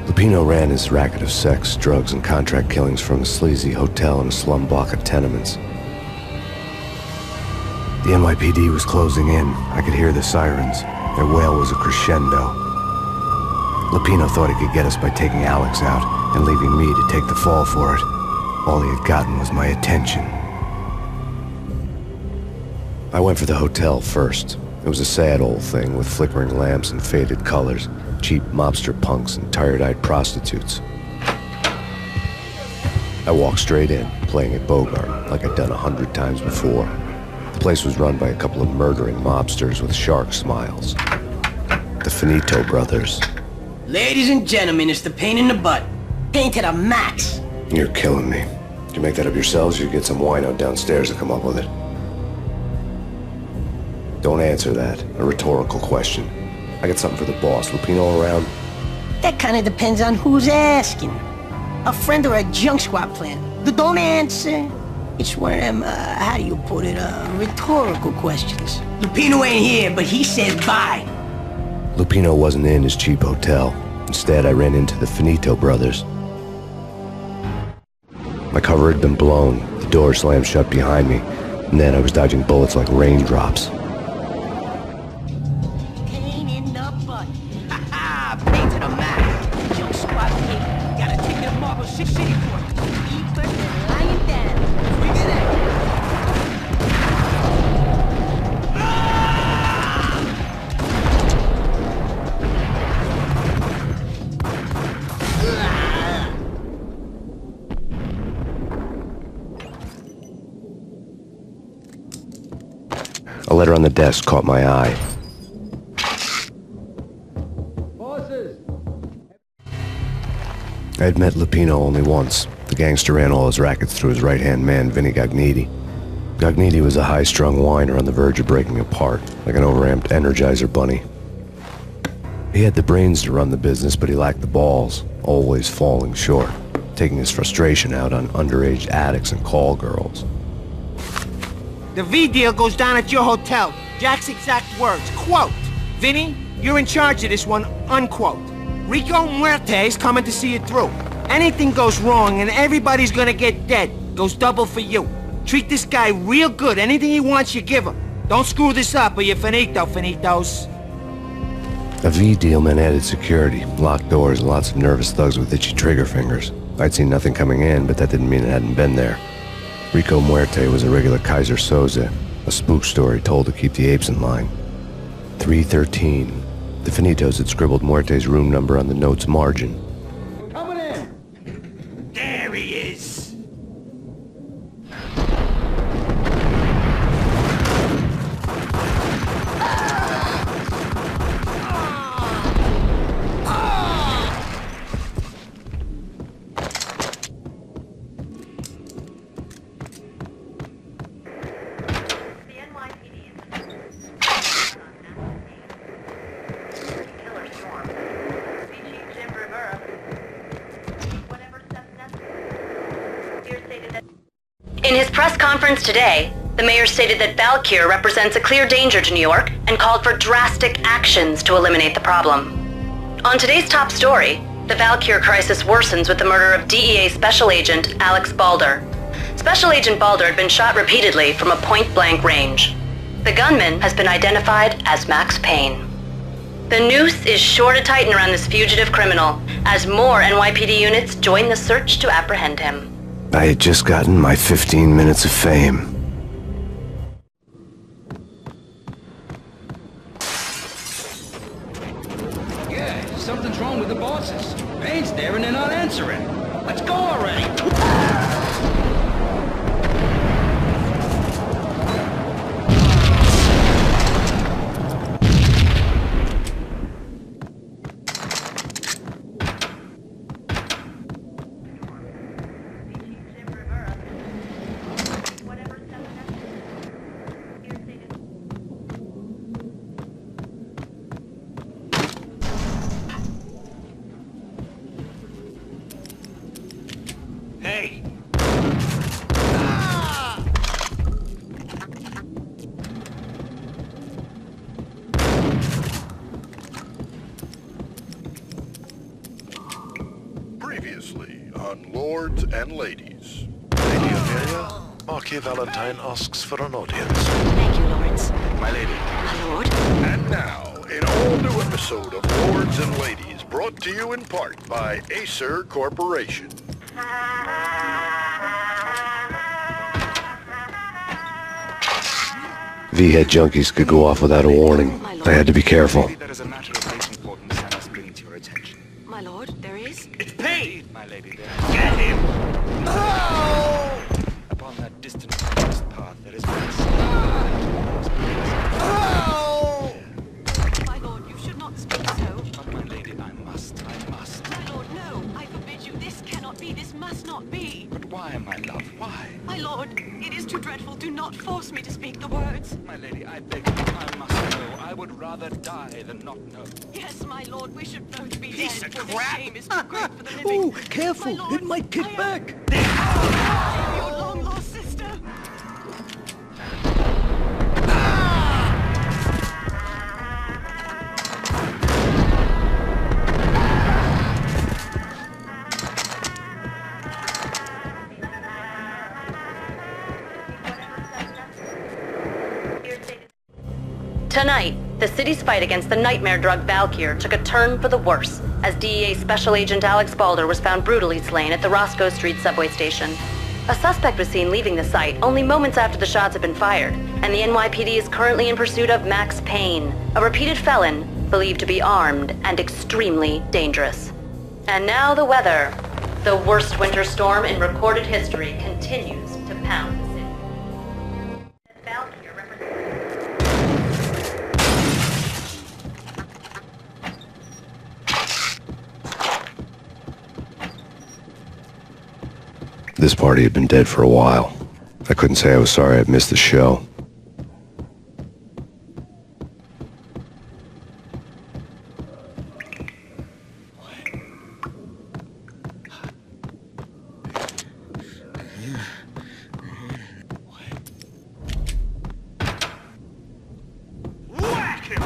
Lupino ran his racket of sex, drugs, and contract killings from a sleazy hotel in a slum block of tenements. The NYPD was closing in. I could hear the sirens. Their wail was a crescendo. Lupino thought he could get us by taking Alex out and leaving me to take the fall for it. All he had gotten was my attention. I went for the hotel first. It was a sad old thing with flickering lamps and faded colors, cheap mobster punks and tired-eyed prostitutes. I walked straight in, playing at Bogart like I'd done 100 times before. The place was run by a couple of murdering mobsters with shark smiles. The Finito brothers. Ladies and gentlemen, it's the pain in the butt. Pain to the max. You're killing me. Did you make that up yourselves, or you get some wino downstairs to come up with it? Don't answer that. A rhetorical question. I got something for the boss. Lupino around? That kind of depends on who's asking. A friend or a junk squad plan. Don't answer. It's one of them, how do you put it, rhetorical questions. Lupino ain't here, but he said bye. Lupino wasn't in his cheap hotel. Instead, I ran into the Finito brothers. My cover had been blown, the door slammed shut behind me, and then I was dodging bullets like raindrops. Pain in the butt. Ha ha! Pain to the max. Junk squad kid. Gotta take that marble 684. Deeper than lying down. We did it! A letter on the desk caught my eye. Bosses! I had met Lupino only once. The gangster ran all his rackets through his right-hand man, Vinny Gagniti. Gagniti was a high-strung whiner on the verge of breaking apart, like an overamped Energizer bunny. He had the brains to run the business, but he lacked the balls, always falling short, taking his frustration out on underage addicts and call girls. The V deal goes down at your hotel. Jack's exact words, quote, "Vinny, you're in charge of this one," unquote. Rico Muerte's coming to see it through. Anything goes wrong and everybody's gonna get dead. Goes double for you. Treat this guy real good. Anything he wants, you give him. Don't screw this up or you're finito, finitos. A V deal meant added security, locked doors, and lots of nervous thugs with itchy trigger fingers. I'd seen nothing coming in, but that didn't mean it hadn't been there. Rico Muerte was a regular Kaiser Soze, a spook story told to keep the apes in line. 313. The Finitos had scribbled Muerte's room number on the note's margin. Coming in! There he is. In his press conference today, the mayor stated that Valkyr represents a clear danger to New York and called for drastic actions to eliminate the problem. On today's top story, the Valkyr crisis worsens with the murder of DEA Special Agent Alex Balder. Special Agent Balder had been shot repeatedly from a point-blank range. The gunman has been identified as Max Payne. The noose is sure to tighten around this fugitive criminal as more NYPD units join the search to apprehend him. I had just gotten my 15 minutes of fame. Yeah, something's wrong with the bosses. Payne's there and they're not answering. Let's go already! Hey, Previously on Lords and Ladies. Lady Amelia, Marquis Valentine asks for an audience. Thank you, Lawrence. My lady. My lord. And now, an all-new episode of Lords and Ladies, brought to you in part by Acer Corporation. V-head junkies could go off without a warning. I had to be careful. There is a matter of great importance I must bring to your attention. My lord, there is? It's Payne! My lady, there. Get him! Upon that distant forest path, there is one My lord, you should not speak so. But my lady, I must. My lord, no. I forbid you. This cannot be. This must not be. But why, my love, why? My lord, it is too dreadful. Do not force me to speak the words. My lady, I beg you, I must know. I would rather die than not know. Yes, my lord, we should both be Piece dead. of For this crap. shame is too great for the living. Ooh, careful. My lord, It might kick I am- back. Your long-lost sister. Tonight, the city's fight against the nightmare drug Valkyr took a turn for the worse as DEA Special Agent Alex Balder was found brutally slain at the Roscoe Street subway station. A suspect was seen leaving the site only moments after the shots had been fired, and the NYPD is currently in pursuit of Max Payne, a repeated felon believed to be armed and extremely dangerous. And now the weather. The worst winter storm in recorded history continues to pound the city. Valkyr represents This party had been dead for a while. I couldn't say I was sorry I'd missed the show. Whack him!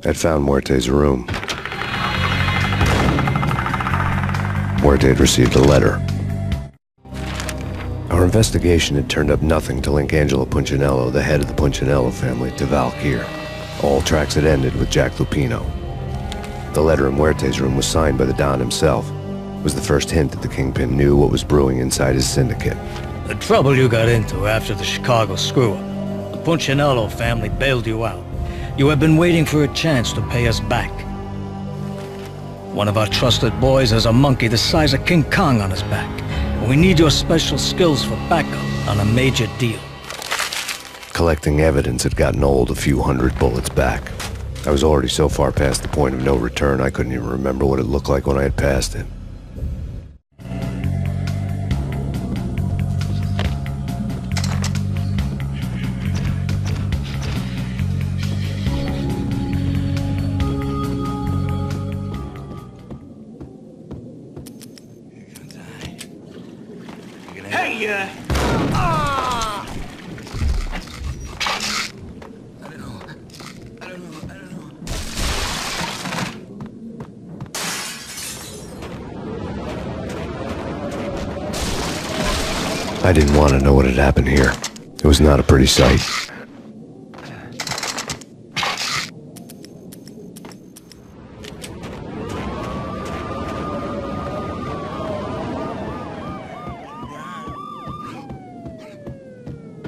I'd found Muerte's room. Muerte had received a letter. Our investigation had turned up nothing to link Angelo Punchinello, the head of the Punchinello family, to Valkyr. All tracks had ended with Jack Lupino. The letter in Muerte's room was signed by the Don himself. It was the first hint that the Kingpin knew what was brewing inside his syndicate. The trouble you got into after the Chicago screw-up. The Punchinello family bailed you out. You have been waiting for a chance to pay us back. One of our trusted boys has a monkey the size of King Kong on his back. And we need your special skills for backup on a major deal. Collecting evidence had gotten old a few hundred bullets back. I was already so far past the point of no return I couldn't even remember what it looked like when I had passed it. Hey, I didn't want to know what had happened here. It was not a pretty sight.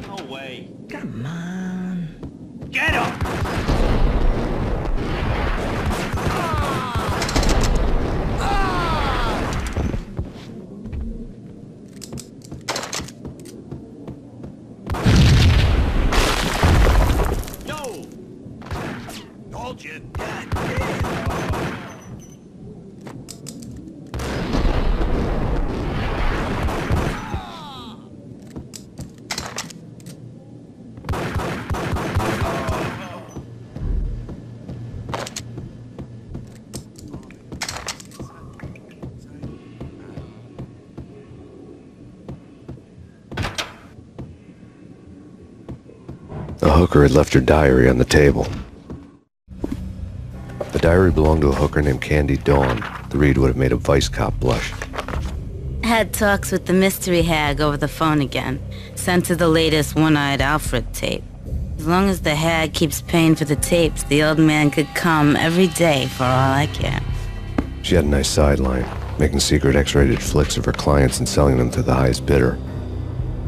no way. Come on. Get him! A hooker had left her diary on the table. The diary belonged to a hooker named Candy Dawn. The read would have made a vice cop blush. Had talks with the mystery hag over the phone again. Sent her the latest One-Eyed Alfred tape. As long as the hag keeps paying for the tapes, the old man could come every day for all I care. She had a nice sideline, making secret X-rated flicks of her clients and selling them to the highest bidder.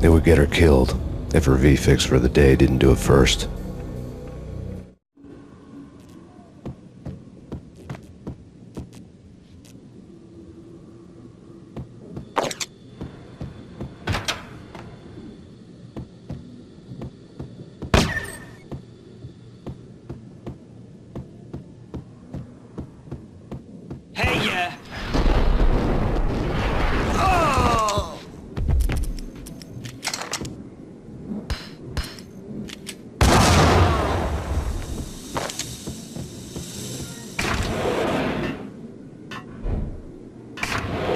It would get her killed if her V-fix for the day didn't do it first.